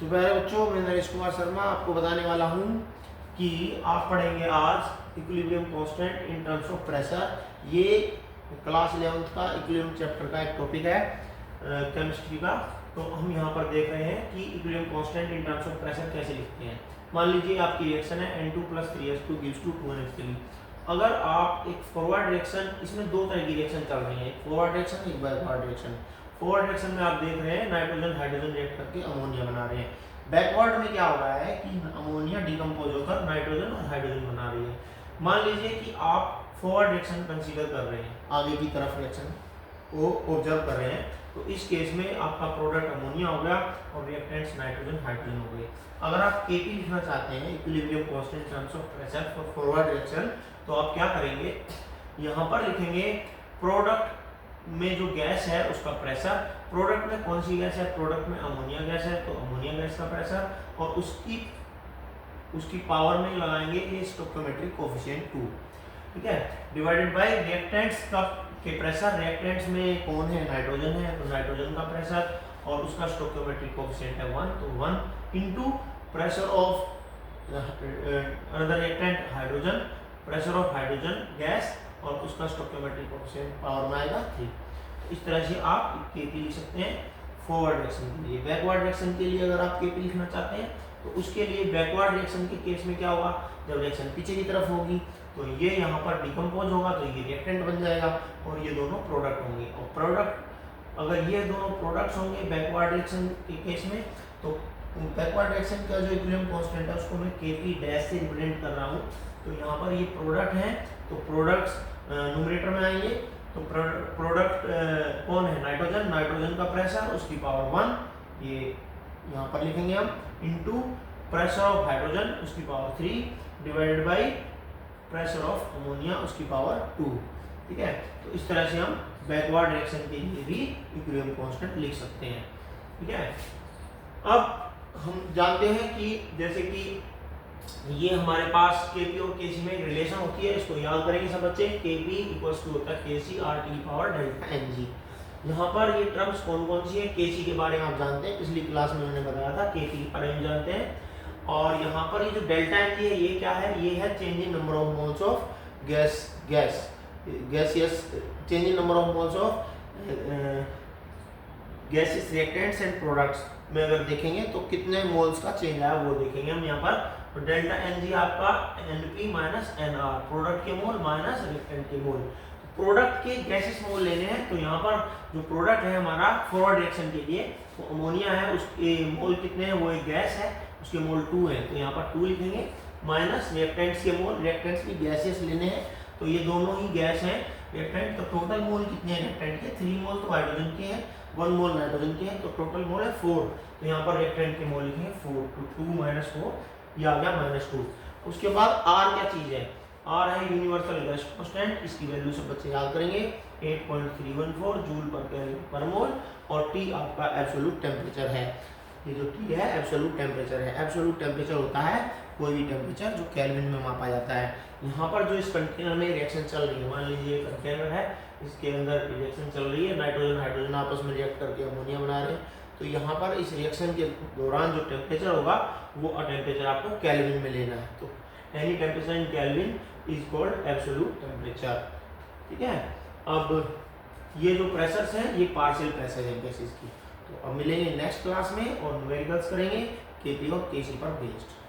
तो प्यारे बच्चों, मैं नरेश कुमार शर्मा आपको बताने वाला हूँ कि आप पढ़ेंगे आज equilibrium constant in terms of pressure. ये क्लास 11th का इक्विलिब्रियम चैप्टर का एक टॉपिक है केमिस्ट्री का। तो हम यहाँ पर देख रहे हैं कि equilibrium constant in terms of pressure कैसे लिखते हैं। मान लीजिए आपकी रिएक्शन है N2 + 3H2 gives to 2NH3। अगर आप एक फॉरवर्ड रिएक्शन, इसमें दो तरह की रिएक्शन चल रही है, एक फॉरवर्ड रिएक्शन, एक बैकवर्ड रिएक्शन। फॉरवर्ड रिएक्शन में आप देख रहे हैं नाइट्रोजन हाइड्रोजन रिएक्ट करके अमोनिया बना रहे हैं। बैकवर्ड में क्या हो रहा है कि अमोनिया डिकम्पोज होकर नाइट्रोजन और हाइड्रोजन बना रही है। मान लीजिए कि आप फॉरवर्ड रिएक्शन कंसीडर कर रहे हैं, आगे की तरफ रिएक्शन को ऑब्जर्व कर रहे हैं, तो इस केस में आपका प्रोडक्ट अमोनिया हो गया और रिएक्टेंट्स नाइट्रोजन हाइड्रोजन हो गए। अगर आप Kp लिखना चाहते हैं, equilibrium constant in terms of pressure for forward reaction, तो आप क्या करेंगे, यहाँ पर लिखेंगे प्रोडक्ट में जो गैस है उसका प्रेशर। प्रोडक्ट में कौन सी गैस है? प्रोडक्ट में अमोनिया गैस है, तो अमोनिया गैस का प्रेशर, और उसकी पावर में लगाएंगे ये स्टोइकियोमेट्रिक कोएफिशिएंट 2, ठीक है, डिवाइडेड बाय रिएक्टेंट्स का के प्रेशर। रिएक्टेंट्स में कौन है? नाइट्रोजन है, तो नाइट्रोजन का प्रेशर और उसका स्टोइकियोमेट्रिक कोएफिशिएंट है 1, तो 1 into pressure of another reactant hydrogen, pressure of hydrogen gas और उसका स्टोइकियोमेट्रिक कोएफिशिएंट पावर में आएगा 3। इस तरह से आप Kp लिख सकते हैं फॉरवर्ड रिएक्शन के लिए। बैकवर्ड रिएक्शन के लिए अगर आप Kp लिखना चाहते हैं तो उसके लिए बैकवर्ड रिएक्शन के केस में क्या होगा, जब रिएक्शन पीछे की तरफ होगी तो ये यहाँ पर डिकम्पोज होगा, तो ये रिएक्टेंट बन जाएगा और ये दोनों प्रोडक्ट होंगे। और प्रोडक्ट, अगर ये दोनों प्रोडक्ट्स होंगे बैकवर्ड रिएक्शन के केस में, तो बैकवर्ड रिएक्शन का जो इक्विलिब्रियम कांस्टेंट है उसको मैं Kp डैश से रिप्रेजेंट कर रहा हूँ। तो यहाँ पर ये प्रोडक्ट हैं, तो प्रोडक्ट्स न्यूमरेटर में आएंगे, तो प्रोडक्ट कौन है? नाइट्रोजन, नाइट्रोजन का प्रेशर उसकी पावर 1, ये यहाँ पर लिखेंगे हम, इनटू प्रेशर ऑफ हाइड्रोजन उसकी power 3 divided by pressure of ammonia उसकी पावर 2, ठीक है। तो इस तरह से हम बैकवर्ड रिएक्शन के लिए भी इक्विलिब्रियम कांस्टेंट लिख सकते हैं, ठीक है। अब हम जानते हैं कि जैसे कि ये हमारे पास Kp और Kc में रिलेशन होती है, इसको याद करेंगे सब बच्चे। Kp इक्वल्स टू होता है Kc RT की पावर डेल्टा Ng। यहाँ पर ये टर्म्स कौन कौन सी है? Kc के बारे में आप जानते हैं, पिछली क्लास में मैंने बताया था, Kp के बारे में जानते हैं। और यहाँ पर ये जो डेल्टा Ng है ये क्या है? ये है change in number of moles of gaseous change in number of moles of gaseous reactants and products में अगर देखेंगे तो कितने मोल्स का चेंज आया वो देखेंगे हम यहाँ पर। तो डेल्टा Ng आपका Np माइनस Nr, प्रोडक्ट के मोल माइनस रिएक्टेंट के मोल। प्रोडक्ट के गैसेस मोल लेने हैं, तो यहाँ पर जो प्रोडक्ट है हमारा फॉरवर्ड रिएक्शन के लिए वो अमोनिया है, उसके मोल कितने हैं? वो एक गैस है, उसके मोल 2 है, तो यहाँ पर 2 लिखेंगे, माइनस रिएक्टेंट्स के मोल, रिएक्टेंट्स की गैसेस लेने हैं, तो ये दोनों ही गैस हैं रिएक्टेंट। तो टोटल मोल कितने हैं रिएक्टेंट के? 3 मोल तो हाइड्रोजन के हैं, 1 मोल नाइट्रोजन के हैं, तो टोटल मोल है 4। तो यहाँ पर रिएक्टेंट के मोल लिखेंगे 4, तो 2 माइनस 4, ये आ गया -2। उसके बाद R क्या चीज़ है? R है यूनिवर्सल गैस कांस्टेंट, इसकी वैल्यू सब बच्चे याद करेंगे, 8.314 जूल पर केल्विन पर मोल। और T आपका एब्सोल्यूट टेम्परेचर है, ये जो T है एब्सोल्यूट टेम्परेचर है। एब्सोल्यूट टेम्परेचर होता है कोई भी टेम्परेचर जो केल्विन में मापा जाता है। यहाँ पर जो इस कंटेनर में रिएक्शन चल रही है, मान लीजिए कंटेनर है, इसके अंदर रिएक्शन चल रही है, नाइट्रोजन हाइड्रोजन आपस में रिएक्ट करके अमोनिया बना रहे हैं, तो यहाँ पर इस रिएक्शन के दौरान जो टेम्परेचर होगा वो टेम्परेचर आपको केल्विन में लेना है। तो any temperature in kelvin is called absolute temperature, ठीक है। अब ये जो प्रेशर्स हैं ये पार्शियल प्रेशर है गैसेस की। तो अब मिलेंगे नेक्स्ट क्लास में और न्यूमेरिकल्स करेंगे Kp और Kc पर बेस्ड।